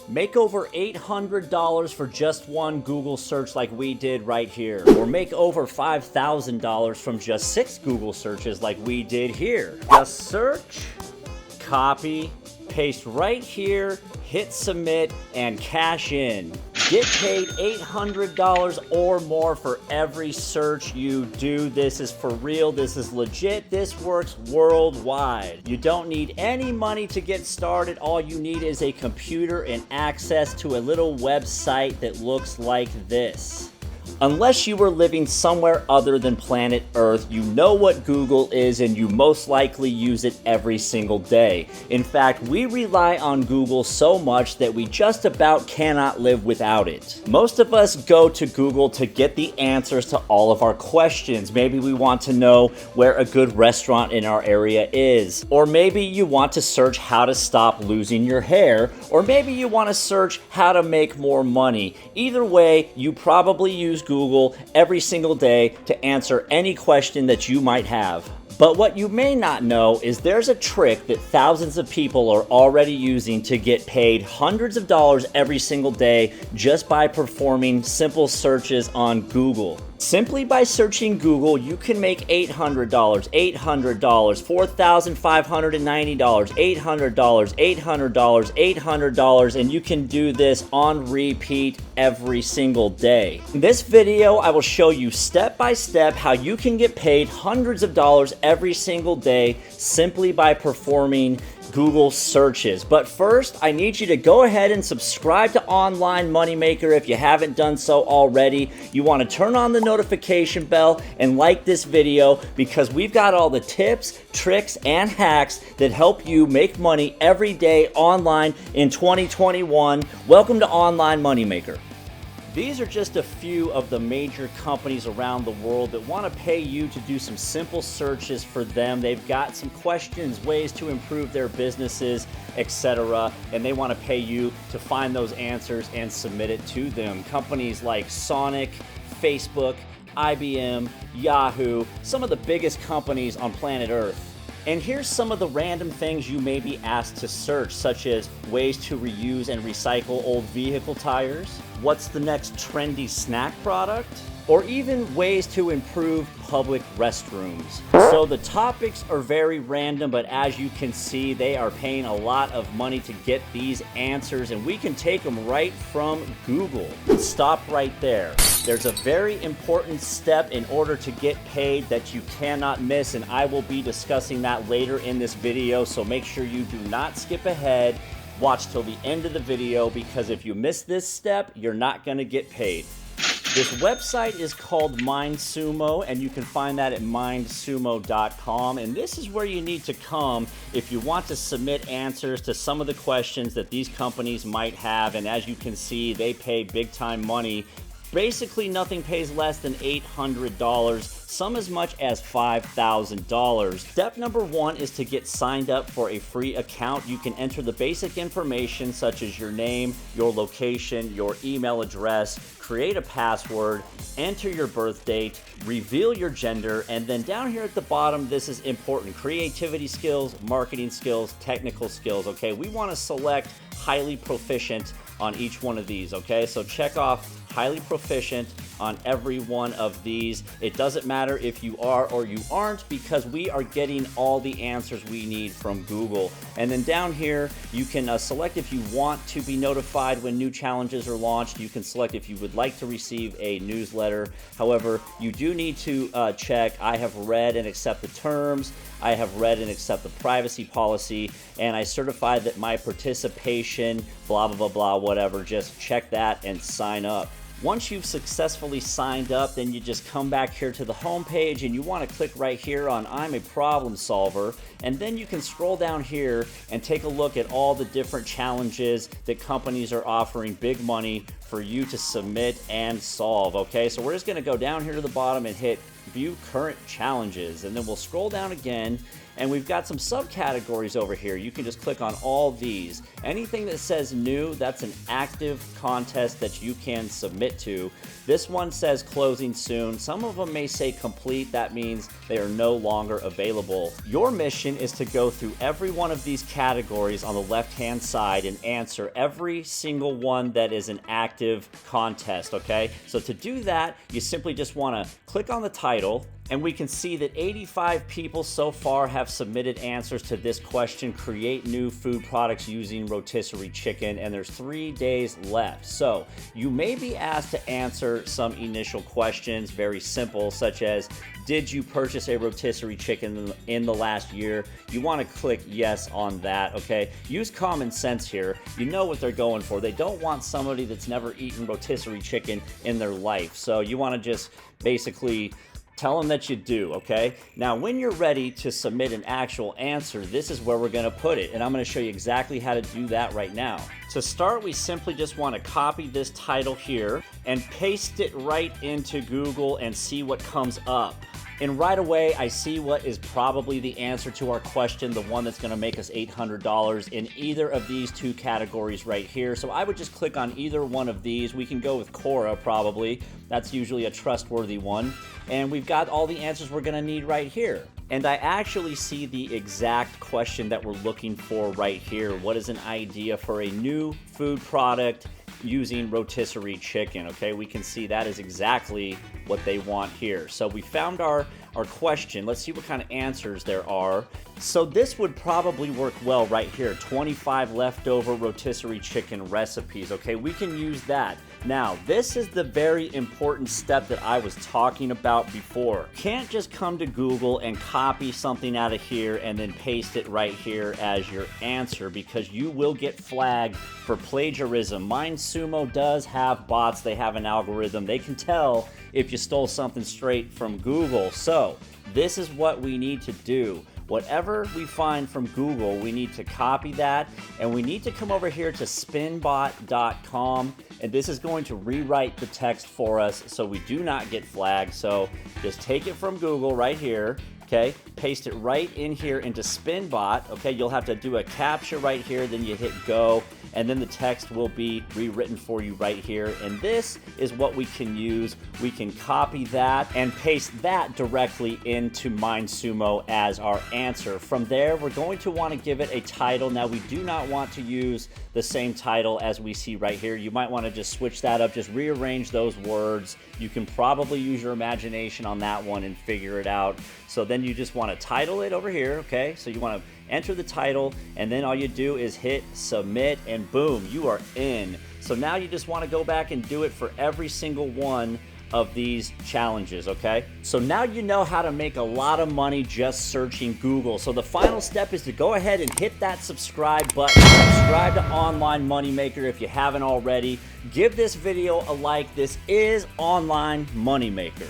Make over $800 for just one Google search like we did right here. Or make over $5,000 from just 6 Google searches like we did here. Just search, copy, paste right here, hit submit, and cash in. Get paid $800 or more for every search you do. This is for real. This is legit. This works worldwide. You don't need any money to get started. All you need is a computer and access to a little website that looks like this. Unless you were living somewhere other than planet Earth, you know what Google is and you most likely use it every single day. In fact, we rely on Google so much that we just about cannot live without it. Most of us go to Google to get the answers to all of our questions. Maybe we want to know where a good restaurant in our area is. Or maybe you want to search how to stop losing your hair. Or maybe you want to search how to make more money. Either way, you probably use Google every single day to answer any question that you might have. But what you may not know is there's a trick that thousands of people are already using to get paid hundreds of dollars every single day just by performing simple searches on Google. Simply by searching Google, you can make $800, $800, $4,590, $800, $800, $800, and you can do this on repeat every single day. In this video, I will show you step by step how you can get paid hundreds of dollars every single day simply by performing Google searches. But first, I need you to go ahead and subscribe to Online Moneymaker if you haven't done so already. You want to turn on the notification bell and like this video because we've got all the tips, tricks, and hacks that help you make money every day online in 2021. Welcome to Online Moneymaker. These are just a few of the major companies around the world that want to pay you to do some simple searches for them. They've got some questions, ways to improve their businesses, etc., and they want to pay you to find those answers and submit it to them. Companies like Sonic, Facebook, IBM, Yahoo, some of the biggest companies on planet Earth. And here's some of the random things you may be asked to search, such as ways to reuse and recycle old vehicle tires, what's the next trendy snack product, or even ways to improve public restrooms. So the topics are very random, but as you can see, they are paying a lot of money to get these answers, and we can take them right from Google. Stop right there. There's a very important step in order to get paid that you cannot miss, and I will be discussing that later in this video, so make sure you do not skip ahead. Watch till the end of the video, because if you miss this step, you're not going to get paid. This website is called MindSumo, and you can find that at mindsumo.com. And this is where you need to come if you want to submit answers to some of the questions that these companies might have. And as you can see, they pay big time money. Basically, nothing pays less than $800, some as much as $5,000. Step number 1 is to get signed up for a free account. You can enter the basic information such as your name, your location, your email address, create a password, enter your birth date, reveal your gender, and then down here at the bottom, this is important: creativity skills, marketing skills, technical skills, okay? We want to select highly proficient on each one of these, okay? So check off highly proficient on every one of these. It doesn't matter if you are or you aren't, because we are getting all the answers we need from Google. And then down here, you can select if you want to be notified when new challenges are launched. You can select if you would like to receive a newsletter. However, you do need to check, I have read and accept the terms, I have read and accept the privacy policy, and I certify that my participation, blah, blah, blah, blah, whatever. Just check that and sign up. Once you've successfully signed up, then you just come back here to the home page, and you want to click right here on I'm a problem solver, and then you can scroll down here and take a look at all the different challenges that companies are offering big money for you to submit and solve. Okay, so we're just going to go down here to the bottom and hit view current challenges, and then we'll scroll down again, and we've got some subcategories over here. You can just click on all these. Anything that says new, that's an active contest that you can submit to. This one says closing soon. Some of them may say complete. That means they are no longer available. Your mission mission is to go through every one of these categories on the left-hand side and answer every single one that is an active contest, okay? So to do that, you simply just want to click on the title, and we can see that 85 people so far have submitted answers to this question, create new food products using rotisserie chicken, and there's 3 days left. So you may be asked to answer some initial questions, very simple, such as, did you purchase a rotisserie chicken in the last year? You want to click yes on that, okay? Use common sense here. You know what they're going for. They don't want somebody that's never eaten rotisserie chicken in their life. So you want to just basically tell them that you do, okay? Now, when you're ready to submit an actual answer, this is where we're gonna put it, and I'm gonna show you exactly how to do that right now. To start, we simply just wanna copy this title here and paste it right into Google and see what comes up. And right away, I see what is probably the answer to our question, the one that's gonna make us $800 in either of these two categories right here. So I would just click on either one of these. We can go with Quora probably. That's usually a trustworthy one. And we've got all the answers we're gonna need right here. And I actually see the exact question that we're looking for right here. What is an idea for a new food product using rotisserie chicken? Okay, we can see that is exactly what they want here. So we found our question. Let's see what kind of answers there are. So this would probably work well right here. 25 leftover rotisserie chicken recipes. Okay, we can use that. Now, this is the very important step that I was talking about before. You can't just come to Google and copy something out of here and then paste it right here as your answer, because you will get flagged for plagiarism. MindSumo does have bots. They have an algorithm. They can tell if you stole something straight from Google. So this is what we need to do. Whatever we find from Google, we need to copy that, and we need to come over here to spinbot.com, and this is going to rewrite the text for us so we do not get flagged. So just take it from Google right here, okay? Paste it right in here into Spinbot, okay? You'll have to do a captcha right here, then you hit go, and then the text will be rewritten for you right here. And this is what we can use. We can copy that and paste that directly into MindSumo as our answer. From there, we're going to want to give it a title. Now, we do not want to use the same title as we see right here. You might want to just switch that up, just rearrange those words. You can probably use your imagination on that one and figure it out. So then you just want to title it over here, okay? So you want to enter the title, and then all you do is hit submit, and boom, you are in. So now you just want to go back and do it for every single one of these challenges, okay? So now you know how to make a lot of money just searching Google. So the final step is to go ahead and hit that subscribe button. Subscribe to Online Moneymaker if you haven't already. Give this video a like. This is Online Moneymaker.